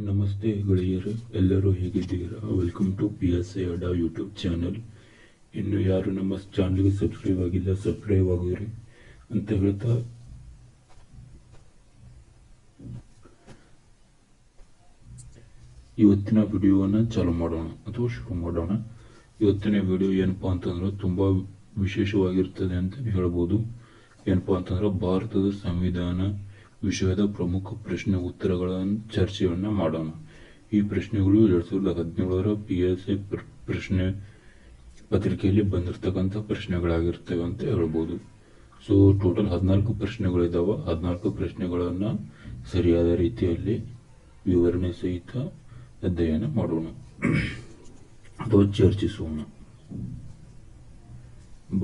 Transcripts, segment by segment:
ನಮಸ್ತೆ ಗೆಳೆಯರೇ, ಎಲ್ಲರೂ ಹೇಗಿದ್ದೀರಾ? ವೆಲ್ಕಮ್ ಟು PSA ಅಡ್ಡಾ ಯೂಟ್ಯೂಬ್ ಚಾನಲ್. ಇನ್ನು ಯಾರು ನಮ್ಮ ಚಾನಲ್ಗೆ ಸಬ್ಸ್ಕ್ರೈಬ್ ಆಗಿಲ್ಲ, ಸಬ್ಸ್ಕ್ರೈಬ್ ಆಗಿರಿ ಅಂತ ಹೇಳ್ತಾ ಇವತ್ತಿನ ವಿಡಿಯೋವನ್ನು ಚಾಲು ಮಾಡೋಣ ಅಥವಾ ಶುರು ಮಾಡೋಣ. ಇವತ್ತಿನ ವಿಡಿಯೋ ಏನಪ್ಪಾ ಅಂತಂದ್ರೆ ತುಂಬಾ ವಿಶೇಷವಾಗಿರ್ತದೆ ಅಂತ ಹೇಳ್ಬೋದು. ಏನಪ್ಪಾ ಅಂತಂದ್ರೆ ಭಾರತದ ಸಂವಿಧಾನ ವಿಷಯದ ಪ್ರಮುಖ ಪ್ರಶ್ನೆ ಉತ್ತರಗಳ ಚರ್ಚೆಯನ್ನ ಮಾಡೋಣ. ಈ ಪ್ರಶ್ನೆಗಳು 2017ರ PSA ಪ್ರಶ್ನೆ ಪತ್ರಿಕೆಯಲ್ಲಿ ಬಂದಿರತಕ್ಕಂಥ ಪ್ರಶ್ನೆಗಳಾಗಿರ್ತವೆ ಅಂತ ಹೇಳ್ಬೋದು. So total 14 ಪ್ರಶ್ನೆಗಳಿದಾವೆ. 14 ಪ್ರಶ್ನೆಗಳನ್ನ ಸರಿಯಾದ ರೀತಿಯಲ್ಲಿ ವಿವರಣೆ ಸಹಿತ ಅಧ್ಯಯನ ಮಾಡೋಣ ಅಥವಾ ಚರ್ಚಿಸೋಣ.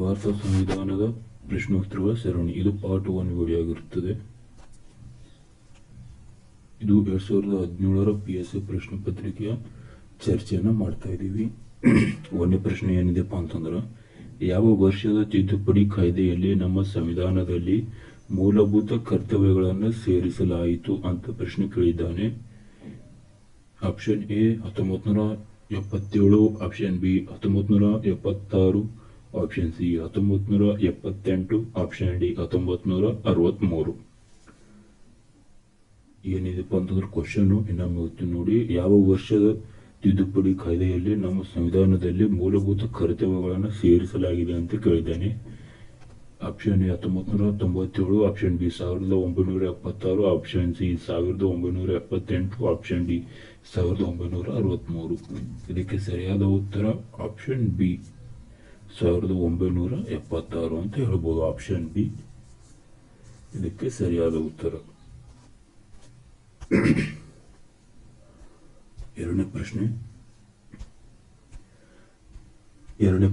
ಭಾರತ ಸಂವಿಧಾನದ ಪ್ರಶ್ನೋತ್ತರಗಳ ಸರಣಿ, ಇದು ಪಾರ್ಟ್ 1 ವಿಡಿಯೋ ಆಗಿರುತ್ತದೆ. ಇದು 2017ರ PSA ಪ್ರಶ್ನೆ ಪತ್ರಿಕೆಯ ಚರ್ಚೆಯನ್ನ ಮಾಡ್ತಾ ಇದ್ದೀವಿ. ಒಂದನೇ ಪ್ರಶ್ನೆ ಏನಿದೆಪ್ಪ ಅಂತಂದ್ರೆ, ಯಾವ ವರ್ಷದ ತಿದ್ದುಪಡಿ ಕಾಯ್ದೆಯಲ್ಲಿ ನಮ್ಮ ಸಂವಿಧಾನದಲ್ಲಿ ಮೂಲಭೂತ ಕರ್ತವ್ಯಗಳನ್ನು ಸೇರಿಸಲಾಯಿತು ಅಂತ ಪ್ರಶ್ನೆ ಕೇಳಿದ್ದಾನೆ. Option A 1977, option B 1976, option C 1978, option D 1963. ಏನಿದೆಪ್ಪ ಅಂತಂದ್ರೆ ಕ್ವಶನ್ ಇನ್ನೊಮ್ಮೆ ಓದ್ತೀನಿ ನೋಡಿ. ಯಾವ ವರ್ಷದ ತಿದ್ದುಪಡಿ ಕಾಯ್ದೆಯಲ್ಲಿ ನಮ್ಮ ಸಂವಿಧಾನದಲ್ಲಿ ಮೂಲಭೂತ ಕರ್ತವ್ಯಗಳನ್ನು ಸೇರಿಸಲಾಗಿದೆ ಅಂತ ಕೇಳಿದ್ದಾನೆ. Option A 1997, option B 1976, option C 1978, option D 1963. ಇದಕ್ಕೆ ಸರಿಯಾದ ಉತ್ತರ ಆಪ್ಷನ್ ಬಿ 1976 ಅಂತ ಹೇಳ್ಬೋದು. ಆಪ್ಷನ್ ಬಿ ಇದಕ್ಕೆ ಸರಿಯಾದ ಉತ್ತರ. ಎರಡನೇ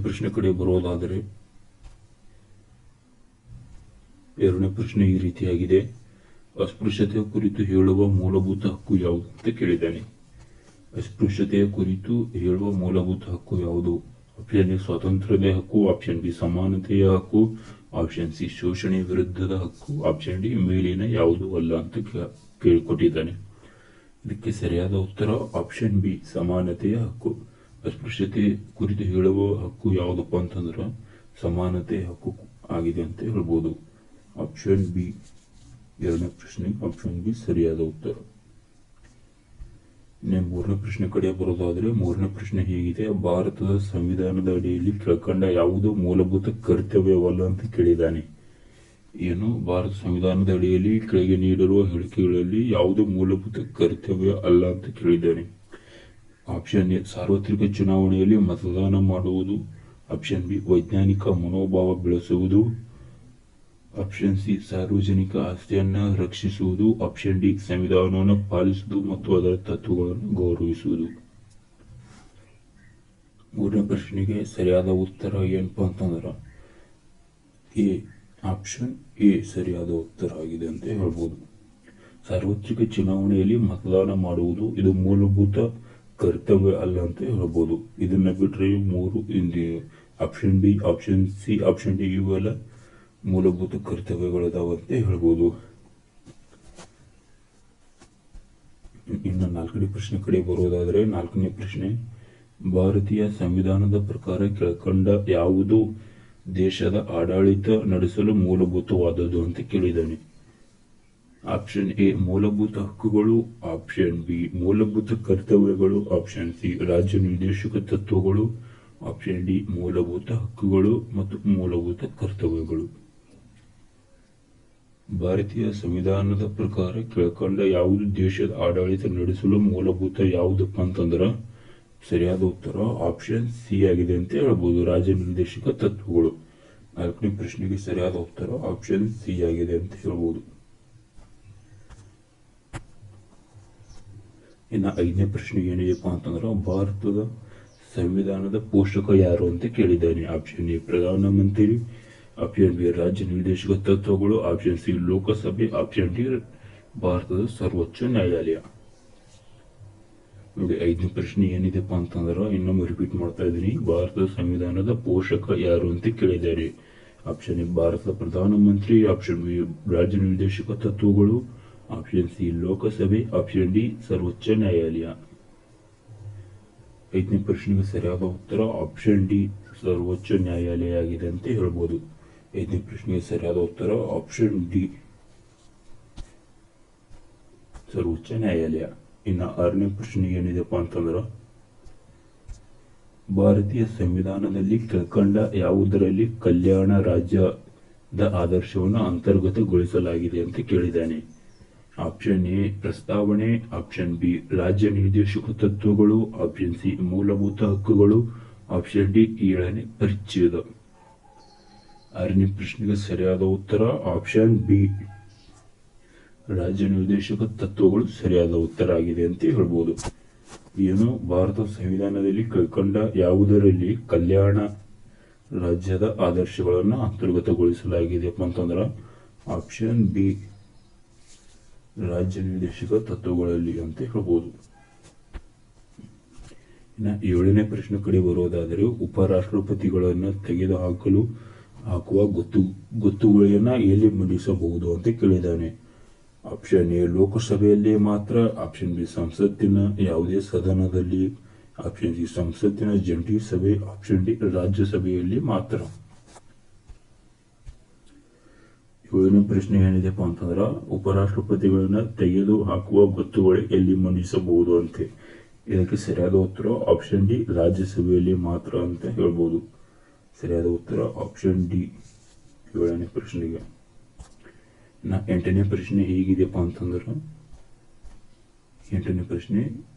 ಪ್ರಶ್ನೆ ಕಡೆ ಬರೋದಾದರೆ, ಎರಡನೇ ಪ್ರಶ್ನೆ ಈ ರೀತಿಯಾಗಿದೆ. ಅಸ್ಪೃಶ್ಯತೆಯ ಕುರಿತು ಹೇಳುವ ಮೂಲಭೂತ ಹಕ್ಕು ಯಾವುದು ಅಂತ ಕೇಳಿದ್ದಾನೆ. ಅಸ್ಪೃಶ್ಯತೆಯ ಕುರಿತು ಹೇಳುವ ಮೂಲಭೂತ ಹಕ್ಕು ಯಾವುದು? ಆಪ್ಷನ್ ಎ ಸ್ವಾತಂತ್ರ್ಯದ ಹಕ್ಕು, ಆಪ್ಷನ್ ಬಿ ಸಮಾನತೆಯ ಹಕ್ಕು, ಆಪ್ಷನ್ ಸಿ ಶೋಷಣೆ ವಿರುದ್ಧದ ಹಕ್ಕು, ಆಪ್ಷನ್ ಡಿ ಮೇಲಿನ ಯಾವುದು ಅಲ್ಲ ಅಂತ ಕೇಳಿಕೊಟ್ಟಿದ್ದಾನೆ. ಇದಕ್ಕೆ ಸರಿಯಾದ ಉತ್ತರ ಆಪ್ಷನ್ ಬಿ ಸಮಾನತೆಯ ಹಕ್ಕು. ಅಸ್ಪೃಶ್ಯತೆ ಕುರಿತು ಹೇಳುವ ಹಕ್ಕು ಯಾವುದಪ್ಪ ಅಂತಂದ್ರೆ ಸಮಾನತೆಯ ಹಕ್ಕು ಆಗಿದೆ ಅಂತ ಹೇಳ್ಬೋದು. ಆಪ್ಷನ್ ಬಿ, ಎರಡನೇ ಪ್ರಶ್ನೆ ಆಪ್ಷನ್ ಬಿ ಸರಿಯಾದ ಉತ್ತರ. ಮೂರನೇ ಪ್ರಶ್ನೆ ಕಡೆ ಬರೋದಾದ್ರೆ, ಮೂರನೇ ಪ್ರಶ್ನೆ ಹೀಗಿದೆ. ಭಾರತದ ಸಂವಿಧಾನದ ಅಡಿಯಲ್ಲಿ ಕೆಳಕಂಡ ಯಾವುದು ಮೂಲಭೂತ ಕರ್ತವ್ಯವಲ್ಲ ಅಂತ ಕೇಳಿದ್ದಾನೆ. ಏನು, ಭಾರತ ಸಂವಿಧಾನದ ಅಡಿಯಲ್ಲಿ ಕೆಳಗೆ ನೀಡಿರುವ ಹೇಳಿಕೆಗಳಲ್ಲಿ ಯಾವುದು ಮೂಲಭೂತ ಕರ್ತವ್ಯ ಅಲ್ಲ ಅಂತ ಕೇಳಿದ್ದಾನೆ. ಆಪ್ಷನ್ ಎ ಸಾರ್ವತ್ರಿಕ ಚುನಾವಣೆಯಲ್ಲಿ ಮತದಾನ ಮಾಡುವುದು, ಆಪ್ಷನ್ ಬಿ ವೈಜ್ಞಾನಿಕ ಮನೋಭಾವ ಬೆಳೆಸುವುದು, ಆಪ್ಷನ್ ಸಿ ಸಾರ್ವಜನಿಕ ಆಸ್ತಿಯನ್ನ ರಕ್ಷಿಸುವುದು, ಆಪ್ಷನ್ ಡಿ ಸಂವಿಧಾನವನ್ನು ಪಾಲಿಸುವುದು ಮತ್ತು ಅದರ ತತ್ವಗಳನ್ನು ಗೌರವಿಸುವುದು. ಮೂರನೇ ಪ್ರಶ್ನೆಗೆ ಸರಿಯಾದ ಉತ್ತರ ಏನಪ್ಪಾ ಅಂತಂದ್ರ ಎ, ಆಪ್ಷನ್ ಎ ಸರಿಯಾದ ಉತ್ತರ ಆಗಿದೆ ಅಂತ ಹೇಳ್ಬೋದು. ಸಾರ್ವತ್ರಿಕ ಚುನಾವಣೆಯಲ್ಲಿ ಮತದಾನ ಮಾಡುವುದು ಇದು ಮೂಲಭೂತ ಕರ್ತವ್ಯ ಅಲ್ಲ ಅಂತ ಹೇಳ್ಬೋದು. ಇದನ್ನ ಬಿಟ್ರೆ ಮೂರು option B, option C, option D ಇವೆಲ್ಲ ಮೂಲಭೂತ ಕರ್ತವ್ಯಗಳಿದಾವಂತೆ ಹೇಳ್ಬೋದು. ಇನ್ನು ನಾಲ್ಕನೇ ಪ್ರಶ್ನೆ ಕಡೆ ಬರೋದಾದ್ರೆ, ನಾಲ್ಕನೇ ಪ್ರಶ್ನೆ, ಭಾರತೀಯ ಸಂವಿಧಾನದ ಪ್ರಕಾರ ಕೆಳಕಂಡ ಯಾವುದು ದೇಶದ ಆಡಳಿತ ನಡೆಸಲು ಮೂಲಭೂತವಾದದ್ದು ಅಂತ ಕೇಳಿದ್ದಾನೆ. ಆಪ್ಷನ್ ಎ ಮೂಲಭೂತ ಹಕ್ಕುಗಳು, ಆಪ್ಷನ್ ಬಿ ಮೂಲಭೂತ ಕರ್ತವ್ಯಗಳು, ಆಪ್ಷನ್ ಸಿ ರಾಜ್ಯ ನಿರ್ದೇಶಕ ತತ್ವಗಳು, ಆಪ್ಷನ್ ಡಿ ಮೂಲಭೂತ ಹಕ್ಕುಗಳು ಮತ್ತು ಮೂಲಭೂತ ಕರ್ತವ್ಯಗಳು. ಭಾರತೀಯ ಸಂವಿಧಾನದ ಪ್ರಕಾರ ಕೆಳಕಂಡ ಯಾವುದು ದೇಶದ ಆಡಳಿತ ನಡೆಸಲು ಮೂಲಭೂತ ಯಾವುದಪ್ಪ ಅಂತಂದ್ರ ಸರಿಯಾದ ಉತ್ತರ ಆಪ್ಷನ್ ಸಿ ಆಗಿದೆ ಅಂತ ಹೇಳ್ಬೋದು, ರಾಜ್ಯ ನಿರ್ದೇಶಕ ತತ್ವಗಳು. ನಾಲ್ಕನೇ ಪ್ರಶ್ನೆಗೆ ಸರಿಯಾದ ಉತ್ತರ ಆಪ್ಷನ್ ಸಿ ಆಗಿದೆ ಅಂತ ಹೇಳ್ಬೋದು. ಇನ್ನು ಐದನೇ ಪ್ರಶ್ನೆ ಏನಿದೆಪ್ಪ ಅಂತಂದ್ರೆ, ಭಾರತದ ಸಂವಿಧಾನದ ಪೋಷಕ ಯಾರು ಅಂತ ಕೇಳಿದ್ದಾನೆ. ಆಪ್ಷನ್ ಎ ಪ್ರಧಾನಮಂತ್ರಿ, ಆಪ್ಷನ್ ಬಿ ರಾಜ್ಯ ನಿರ್ದೇಶಕ ತತ್ವಗಳು, ಆಪ್ಷನ್ ಸಿ ಲೋಕಸಭೆ, ಆಪ್ಷನ್ ಡಿ ಭಾರತದ ಸರ್ವೋಚ್ಚ ನ್ಯಾಯಾಲಯ. ನೋಡಿ, ಐದನೇ ಪ್ರಶ್ನೆ ಏನಿದೆಪ್ಪ ಅಂತಂದ್ರೆ ಇನ್ನೊಮ್ಮೆ ರಿಪೀಟ್ ಮಾಡ್ತಾ ಇದ್ದೀನಿ. ಭಾರತದ ಸಂವಿಧಾನದ ಪೋಷಕ ಯಾರು ಅಂತ ಕೇಳಿದ್ದಾರೆ. ಆಪ್ಷನ್ ಎ ಭಾರತದ ಪ್ರಧಾನಮಂತ್ರಿ, ಆಪ್ಷನ್ ಬಿ ರಾಜ್ಯ ನಿರ್ದೇಶಕ ತತ್ವಗಳು, ಆಪ್ಷನ್ ಸಿ ಲೋಕಸಭೆ, ಆಪ್ಷನ್ ಡಿ ಸರ್ವೋಚ್ಚ ನ್ಯಾಯಾಲಯ. 5ನೇ ಪ್ರಶ್ನೆಗೆ ಸರಿಯಾದ ಉತ್ತರ ಆಪ್ಷನ್ ಡಿ ಸರ್ವೋಚ್ಚ ನ್ಯಾಯಾಲಯ ಆಗಿದೆ ಅಂತ ಹೇಳ್ಬೋದು. 5ನೇ ಪ್ರಶ್ನೆಗೆ ಸರಿಯಾದ ಉತ್ತರ ಆಪ್ಷನ್ ಡಿ ಸರ್ವೋಚ್ಚ ನ್ಯಾಯಾಲಯ. ಇನ್ನು 6ನೇ ಪ್ರಶ್ನೆ ಏನಿದೆಪ್ಪ ಅಂತಂದ್ರೆ, ಭಾರತೀಯ ಸಂವಿಧಾನದಲ್ಲಿ ಕೆಳಕಂಡ ಯಾವುದರಲ್ಲಿ ಕಲ್ಯಾಣ ರಾಜ್ಯದ ಆದರ್ಶವನ್ನು ಅಂತರ್ಗತಗೊಳಿಸಲಾಗಿದೆ ಅಂತ ಕೇಳಿದ್ದಾನೆ. ಆಪ್ಷನ್ ಎ ಪ್ರಸ್ತಾವನೆ, ಆಪ್ಷನ್ ಬಿ ರಾಜ್ಯ ನಿರ್ದೇಶಕ ತತ್ವಗಳು, ಆಪ್ಷನ್ ಸಿ ಮೂಲಭೂತ ಹಕ್ಕುಗಳು, ಆಪ್ಷನ್ ಡಿ 7ನೇ ಪರಿಚ್ಛೇದ. 6ನೇ ಪ್ರಶ್ನೆಗೆ ಸರಿಯಾದ ಉತ್ತರ ಆಪ್ಷನ್ ಬಿ ರಾಜ್ಯ ನಿರ್ದೇಶಕ ತತ್ವಗಳು ಸರಿಯಾದ ಉತ್ತರ ಆಗಿದೆ ಅಂತ ಹೇಳ್ಬೋದು. ಏನು ಭಾರತ ಸಂವಿಧಾನದಲ್ಲಿ ಕೈಗೊಂಡ ಯಾವುದರಲ್ಲಿ ಕಲ್ಯಾಣ ರಾಜ್ಯದ ಆದರ್ಶಗಳನ್ನು ಅಂತರ್ಗತಗೊಳಿಸಲಾಗಿದೆಪ್ಪ ಅಂತಂದ್ರ ಆಪ್ಷನ್ ಬಿ ರಾಜ್ಯ ನಿರ್ದೇಶಕ ತತ್ವಗಳಲ್ಲಿ ಅಂತ ಹೇಳ್ಬೋದು. ಇನ್ನು 7ನೇ ಪ್ರಶ್ನೆ ಕಡೆ ಬರೋದಾದರೆ, ಉಪರಾಷ್ಟ್ರಪತಿಗಳನ್ನು ಹಾಕುವ ಗೊತ್ತುವಳಿಯನ್ನ ಎಲ್ಲಿ ಮಂಡಿಸಬಹುದು ಅಂತ ಕೇಳಿದ್ದಾನೆ. ಆಪ್ಷನ್ ಎ ಲೋಕಸಭೆಯಲ್ಲಿ ಮಾತ್ರ, ಆಪ್ಷನ್ ಬಿ ಸಂಸತ್ತಿನ ಯಾವುದೇ ಸದನದಲ್ಲಿ, ಆಪ್ಷನ್ ಸಿ ಸಂಸತ್ತಿನ ಜಂಟಿ ಸಭೆ, ಆಪ್ಷನ್ ಡಿ ರಾಜ್ಯಸಭೆಯಲ್ಲಿ ಮಾತ್ರ. 7ನೇ ಪ್ರಶ್ನೆ ಏನಿದೆಪ್ಪ ಅಂತಂದ್ರ, ಉಪರಾಷ್ಟ್ರಪತಿಗಳನ್ನ ತೆಗೆದು ಹಾಕುವ ಗೊತ್ತುವಳಿ ಎಲ್ಲಿ ಮಂಡಿಸಬಹುದು ಅಂತೆ. ಇದಕ್ಕೆ ಸರಿಯಾದ ಉತ್ತರ ಆಪ್ಷನ್ ಡಿ ರಾಜ್ಯಸಭೆಯಲ್ಲಿ ಮಾತ್ರ ಅಂತ ಹೇಳ್ಬೋದು. ಸರಿಯಾದ ಉತ್ತರ ಆಪ್ಷನ್ ಡಿ 7ನೇ ಪ್ರಶ್ನೆಗೆ. 8ನೇ ಪ್ರಶ್ನೆ ಹೇಗಿದೆಯಪ್ಪ ಅಂತಂದ್ರ, 8ನೇ ಪ್ರಶ್ನೆ,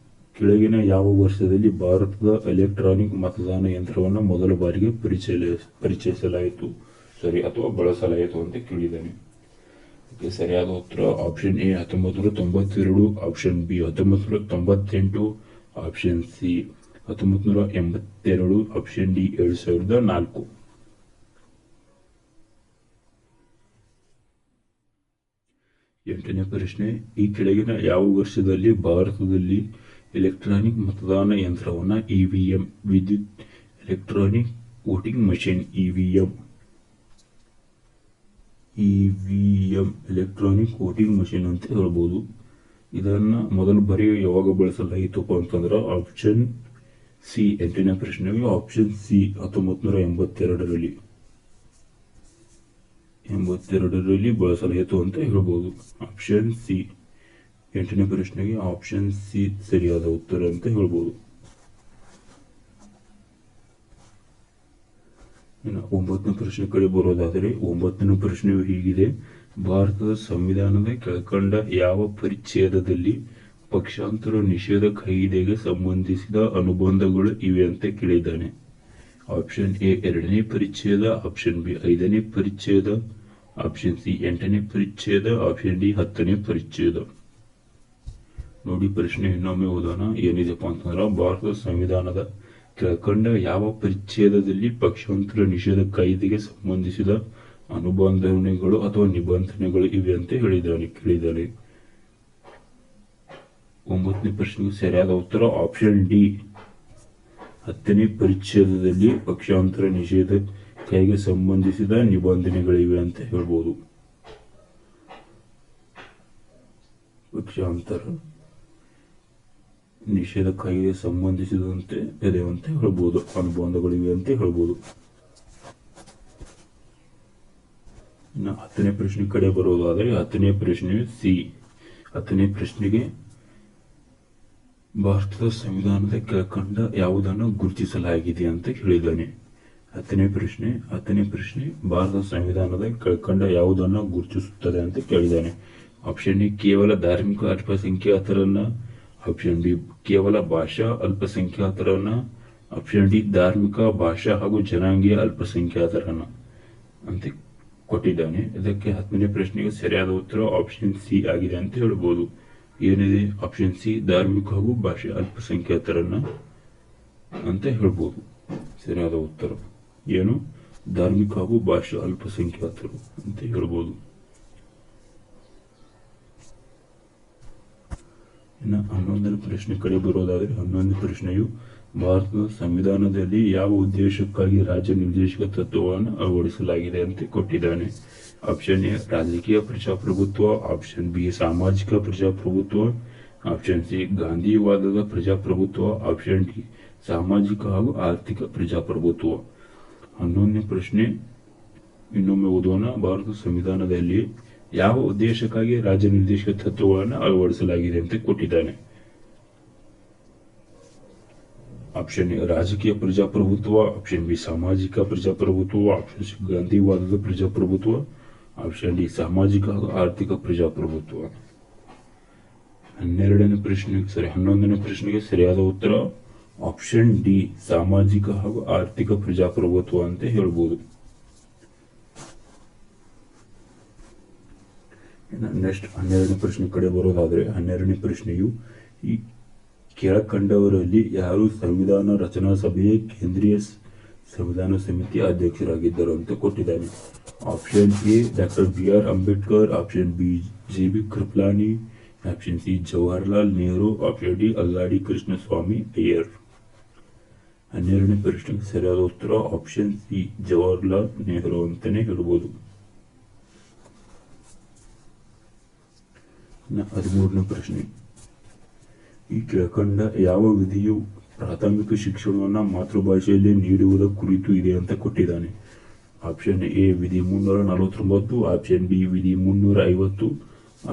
ಕೆಳಗಿನ ಯಾವ ವರ್ಷದಲ್ಲಿ ಭಾರತದ ಎಲೆಕ್ಟ್ರಾನಿಕ್ ಮತದಾನ ಯಂತ್ರವನ್ನು ಮೊದಲ ಬಾರಿಗೆ ಪರಿಚಯಿಸಲಾಯಿತು ಅಥವಾ ಬಳಸಲಾಯಿತು ಅಂತ ಕೇಳಿದ್ದಾನೆ. ಸರಿಯಾದ ಉತ್ತರ option A 1992, option B 1998, option C 1982, option D 2004. 8ನೇ ಪ್ರಶ್ನೆ, ಈ ಕೆಳಗಿನ ಯಾವ ವರ್ಷದಲ್ಲಿ ಭಾರತದಲ್ಲಿ ಎಲೆಕ್ಟ್ರಾನಿಕ್ ಮತದಾನ ಯಂತ್ರವನ್ನ ಇವಿಎಂ ವಿದ್ಯುತ್ electronic voting machine EVM electronic voting machine ಅಂತ ಹೇಳ್ಬೋದು. ಇದನ್ನ ಮೊದಲ ಬಾರಿ ಯಾವಾಗ ಬಳಸಲಾಯಿತಪ್ಪ ಅಂತಂದ್ರ ಆಪ್ಷನ್ ಸಿ 8ನೇ ಪ್ರಶ್ನೆಗೆ ಆಪ್ಷನ್ ಸಿ 1982ರಲ್ಲಿ ಬಳಸಲಾಯಿತು ಅಂತ ಹೇಳ್ಬೋದು. ಆಪ್ಷನ್ ಸಿ 8ನೇ ಪ್ರಶ್ನೆಗೆ ಆಪ್ಷನ್ ಸಿ ಸರಿಯಾದ ಉತ್ತರ ಅಂತ ಹೇಳ್ಬೋದು. ಇನ್ನು 9ನೇ ಪ್ರಶ್ನೆ ಕಡೆ ಬರೋದಾದರೆ, 9ನೇ ಪ್ರಶ್ನೆಯು ಹೀಗಿದೆ, ಭಾರತದ ಸಂವಿಧಾನದ ಕೆಳಕಂಡ ಯಾವ ಪರಿಚ್ಛೇದದಲ್ಲಿ ಪಕ್ಷಾಂತರ ನಿಷೇಧ ಕಾಯಿದೆಗೆ ಸಂಬಂಧಿಸಿದ ಅನುಬಂಧಗಳು ಇವೆ ಅಂತ ಕೇಳಿದ್ದಾನೆ. ಆಪ್ಷನ್ ಎ 2ನೇ ಪರಿಚ್ಛೇದ, ಆಪ್ಷನ್ ಬಿ 5ನೇ ಪರಿಚ್ಛೇದ, ಆಪ್ಷನ್ ಸಿ 8ನೇ ಪರಿಚ್ಛೇದ, ಆಪ್ಷನ್ ಡಿ 10ನೇ ಪರಿಚ್ಛೇದ. ನೋಡಿ ಪ್ರಶ್ನೆ ಇನ್ನೊಮ್ಮೆ ಓದೋಣ. ಏನಿದೆಪ್ಪ ಅಂತಂದ್ರ, ಭಾರತದ ಸಂವಿಧಾನದ ಕೆಳಕಂಡ ಯಾವ ಪರಿಚ್ಛೇದದಲ್ಲಿ ಪಕ್ಷಾಂತರ ನಿಷೇಧ ಕಾಯ್ದೆಗೆ ಸಂಬಂಧಿಸಿದ ಅನುಬಂಧನೆಗಳು ಅಥವಾ ನಿಬಂಧನೆಗಳು ಇವೆ ಅಂತ ಕೇಳಿದ್ದಾನೆ. 9ನೇ ಪ್ರಶ್ನೆಗೆ ಸರಿಯಾದ ಉತ್ತರ ಆಪ್ಷನ್ ಡಿ 10ನೇ ಪರಿಚ್ಛೇದದಲ್ಲಿ ಪಕ್ಷಾಂತರ ನಿಷೇಧ ಕಾಯ್ದೆಗೆ ಸಂಬಂಧಿಸಿದ ನಿಬಂಧನೆಗಳಿವೆ ಅಂತ ಹೇಳ್ಬೋದು. ಪಕ್ಷಾಂತರ ನಿಷೇಧ ಕಾಯ್ದೆಗೆ ಸಂಬಂಧಿಸಿದಂತೆ ಇದೆ ಅಂತ ಹೇಳ್ಬೋದು, ಅನುಬಂಧಗಳಿವೆ ಅಂತ ಹೇಳ್ಬೋದು. ಇನ್ನು 10ನೇ ಪ್ರಶ್ನೆ ಕಡೆ ಬರೋದಾದರೆ, 10ನೇ ಪ್ರಶ್ನೆ ಸಿ 10ನೇ ಪ್ರಶ್ನೆಗೆ ಭಾರತದ ಸಂವಿಧಾನದ ಕೆಳಕಂಡ ಯಾವುದನ್ನು ಗುರುತಿಸಲಾಗಿದೆ ಅಂತ ಹೇಳಿದ್ದಾನೆ. 10ನೇ ಪ್ರಶ್ನೆ ಭಾರತದ ಸಂವಿಧಾನದ ಕೆಳಕಂಡ ಯಾವುದನ್ನು ಗುರುತಿಸುತ್ತದೆ ಅಂತ ಕೇಳಿದ್ದಾನೆ. ಆಪ್ಷನ್ ಎ ಕೇವಲ ಧಾರ್ಮಿಕ ಅಲ್ಪಸಂಖ್ಯಾತರನ್ನ, ಆಪ್ಷನ್ ಬಿ ಕೇವಲ ಭಾಷಾ ಅಲ್ಪಸಂಖ್ಯಾತರನ್ನ, ಆಪ್ಷನ್ ಡಿ ಧಾರ್ಮಿಕ ಭಾಷಾ ಹಾಗೂ ಜನಾಂಗೀಯ ಅಲ್ಪಸಂಖ್ಯಾತರನ್ನ ಅಂತ ಕೊಟ್ಟಿದ್ದಾನೆ. ಇದಕ್ಕೆ 10ನೇ ಪ್ರಶ್ನೆಗೆ ಸರಿಯಾದ ಉತ್ತರ ಆಪ್ಷನ್ ಸಿ ಆಗಿದೆ ಅಂತ ಹೇಳ್ಬೋದು. ಏನಿದೆ ಆಪ್ಷನ್ ಸಿ ಧಾರ್ಮಿಕ ಹಾಗೂ ಭಾಷಾ ಅಲ್ಪಸಂಖ್ಯಾತರನ್ನ ಅಂತ ಹೇಳ್ಬೋದು. ಸರಿಯಾದ ಉತ್ತರ ಏನು ಧಾರ್ಮಿಕ ಹಾಗೂ ಭಾಷಾ ಅಲ್ಪಸಂಖ್ಯಾತರು ಅಂತ ಹೇಳ್ಬೋದು. ಇನ್ನು 11ನೇ ಪ್ರಶ್ನೆ ಕಡೆ ಬರೋದಾದರೆ 11ನೇ ಪ್ರಶ್ನೆಯು ಭಾರತದ ಸಂವಿಧಾನದಲ್ಲಿ ಯಾವ ಉದ್ದೇಶಕ್ಕಾಗಿ ರಾಜ್ಯ ನಿರ್ದೇಶಕ ತತ್ವವನ್ನು ಅಳವಡಿಸಲಾಗಿದೆ ಅಂತ ಕೊಟ್ಟಿದ್ದಾನೆ. ಆಪ್ಷನ್ ಎ ರಾಜಕೀಯ ಪ್ರಜಾಪ್ರಭುತ್ವ, ಆಪ್ಷನ್ ಬಿ ಸಾಮಾಜಿಕ ಪ್ರಜಾಪ್ರಭುತ್ವ, ಆಪ್ಷನ್ ಸಿ ಗಾಂಧಿವಾದದ ಪ್ರಜಾಪ್ರಭುತ್ವ, ಆಪ್ಷನ್ ಡಿ ಸಾಮಾಜಿಕ ಹಾಗೂ ಆರ್ಥಿಕ ಪ್ರಜಾಪ್ರಭುತ್ವ. 11ನೇ ಪ್ರಶ್ನೆ ಇನ್ನೊಮ್ಮೆ ಓದೋಣ. ಭಾರತ ಸಂವಿಧಾನದಲ್ಲಿ ಯಾವ ಉದ್ದೇಶಕ್ಕಾಗಿ ರಾಜ್ಯ ನಿರ್ದೇಶಕ ತತ್ವಗಳನ್ನು ಅಳವಡಿಸಲಾಗಿದೆ ಅಂತ ಕೊಟ್ಟಿದ್ದಾನೆ. ಆಪ್ಷನ್ ಎ ರಾಜಕೀಯ ಪ್ರಜಾಪ್ರಭುತ್ವ, ಆಪ್ಷನ್ ಬಿ ಸಾಮಾಜಿಕ ಪ್ರಜಾಪ್ರಭುತ್ವ, ಆಪ್ಷನ್ ಸಿ ಗಾಂಧಿವಾದದ ಪ್ರಜಾಪ್ರಭುತ್ವ, ಆಪ್ಷನ್ ಡಿ ಸಾಮಾಜಿಕ ಹಾಗೂ ಆರ್ಥಿಕ ಪ್ರಜಾಪ್ರಭುತ್ವ. 11ನೇ ಪ್ರಶ್ನೆಗೆ ಸರಿಯಾದ ಉತ್ತರ ಆಪ್ಷನ್ ಡಿ ಸಾಮಾಜಿಕ ಹಾಗೂ ಆರ್ಥಿಕ ಪ್ರಜಾಪ್ರಭುತ್ವ ಅಂತ ಹೇಳ್ಬೋದು. ನೆಕ್ಸ್ಟ್ 12ನೇ ಪ್ರಶ್ನೆ ಕಡೆ ಬರೋದಾದ್ರೆ 12ನೇ ಪ್ರಶ್ನೆಯು ಈ ಕೆಳಕಂಡವರಲ್ಲಿ ಯಾರು ಸಂವಿಧಾನ ರಚನಾ ಸಭೆಯ ಕೇಂದ್ರೀಯ ಸಂವಿಧಾನ ಸಮಿತಿಯ ಅಧ್ಯಕ್ಷರಾಗಿದ್ದರು ಅಂತ ಕೊಟ್ಟಿದ್ದಾನೆ. Option A doctor B R. Ambedkar, option B J B. Kripalani, option C Jawaharlal Nehru, option D Alladi Krishnaswami Iyer. 12ನೇ ಪ್ರಶ್ನೆಗೆ ಸರಿಯಾದ ಉತ್ತರ ಆಪ್ಷನ್ ಸಿ ಜವಾಹರ್ಲಾಲ್ ನೆಹರು ಅಂತಾನೆ ಹೇಳ್ಬೋದು. 13ನೇ ಪ್ರಶ್ನೆ ಈ ಕೆಳಕಂಡ ಯಾವ ವಿಧಿಯು ಪ್ರಾಥಮಿಕ ಶಿಕ್ಷಣವನ್ನು ಮಾತೃಭಾಷೆಯಲ್ಲಿ ನೀಡುವುದ ಕುರಿತು ಇದೆ ಅಂತ ಕೊಟ್ಟಿದ್ದಾನೆ. ಆಪ್ಷನ್ ಎ ವಿಧಿ 349, ಆಪ್ಷನ್ ಬಿ ವಿಧಿ 350,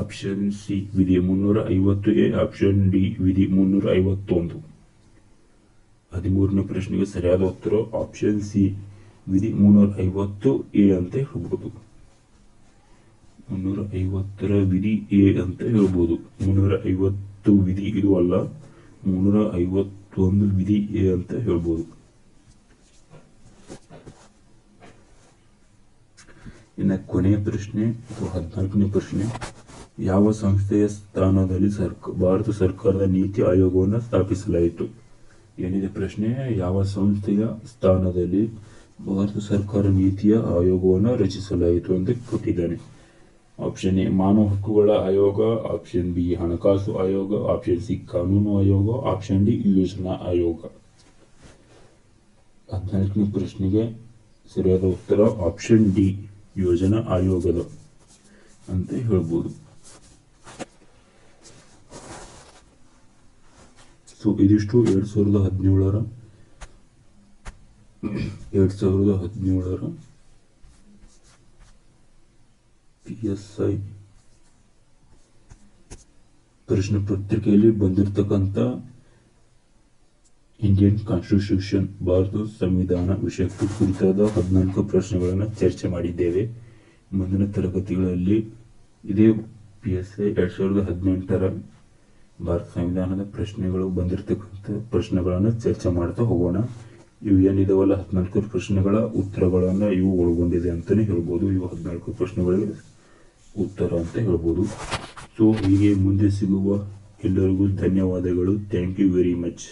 ಆಪ್ಷನ್ ಸಿ ವಿಧಿ 350A, ಆಪ್ಷನ್ ಡಿ ವಿಧಿ 351. 13ನೇ ಪ್ರಶ್ನೆಗೆ ಸರಿಯಾದ ಉತ್ತರ ಆಪ್ಷನ್ ಸಿ ವಿಧಿ 350A ಅಂತ ಹೇಳ್ಬೋದು. 350ರ ವಿಧಿ ಎ ಅಂತ ಹೇಳ್ಬೋದು. 350 ವಿಧಿ ಇದು ಅಲ್ಲ, 351 ವಿಧಿ ಎ ಅಂತ ಹೇಳ್ಬೋದು. ಇನ್ನು ಕೊನೆಯ ಪ್ರಶ್ನೆ 14ನೇ ಪ್ರಶ್ನೆ ಯಾವ ಸಂಸ್ಥೆಯ ಸ್ಥಾನದಲ್ಲಿ ಭಾರತ ಸರ್ಕಾರದ ನೀತಿ ಆಯೋಗವನ್ನು ಸ್ಥಾಪಿಸಲಾಯಿತು? ಏನಿದೆ ಪ್ರಶ್ನೆ, ಯಾವ ಸಂಸ್ಥೆಯ ಸ್ಥಾನದಲ್ಲಿ ಭಾರತ ಸರ್ಕಾರ ನೀತಿಯ ಆಯೋಗವನ್ನು ರಚಿಸಲಾಯಿತು ಅಂತ ಕೊಟ್ಟಿದ್ದಾನೆ. ಆಪ್ಷನ್ ಎ ಮಾನವ ಹಕ್ಕುಗಳ ಆಯೋಗ, ಆಪ್ಷನ್ ಬಿ ಹಣಕಾಸು ಆಯೋಗ, ಆಪ್ಷನ್ ಸಿ ಕಾನೂನು ಆಯೋಗ, ಆಪ್ಷನ್ ಡಿ ಯೋಜನಾ ಆಯೋಗ. 14ನೇ ಪ್ರಶ್ನೆಗೆ ಸರಿಯಾದ ಉತ್ತರ ಆಪ್ಷನ್ ಡಿ ಯೋಜನಾ ಆಯೋಗದ ಅಂತ ಹೇಳ್ಬೋದು. ಸೊ ಇದಿಷ್ಟು 2017ರ PSI ಪ್ರಶ್ನೆ ಪತ್ರಿಕೆಯಲ್ಲಿ ಬಂದಿರತಕ್ಕಂಥ ಇಂಡಿಯನ್ ಕಾನ್ಸ್ಟಿಟ್ಯೂಷನ್ ಭಾರತದ ಸಂವಿಧಾನ ವಿಷಯಕ್ಕೆ ಕುರಿತಾದ 14 ಪ್ರಶ್ನೆಗಳನ್ನು ಚರ್ಚೆ ಮಾಡಿದ್ದೇವೆ. ಮುಂದಿನ ತರಗತಿಗಳಲ್ಲಿ ಇದೇ PSI 2018ರ ಭಾರತ ಸಂವಿಧಾನದ ಪ್ರಶ್ನೆಗಳು ಬಂದಿರತಕ್ಕಂಥ ಪ್ರಶ್ನೆಗಳನ್ನು ಚರ್ಚೆ ಮಾಡ್ತಾ ಹೋಗೋಣ. ಇವು ಏನಿದಾವಲ್ಲ 14 ಪ್ರಶ್ನೆಗಳ ಉತ್ತರಗಳನ್ನು ಇವು ಒಳಗೊಂಡಿದೆ ಅಂತಾನೆ ಹೇಳ್ಬೋದು. ಇವು 14 ಪ್ರಶ್ನೆಗಳಿಗೆ ಉತ್ತರ ಅಂತ ಹೇಳ್ಬೋದು. ಸೊ ಹೀಗೆ ಮುಂದೆ ಸಿಗುವ ಎಲ್ಲರಿಗೂ ಧನ್ಯವಾದಗಳು. Thank you very much.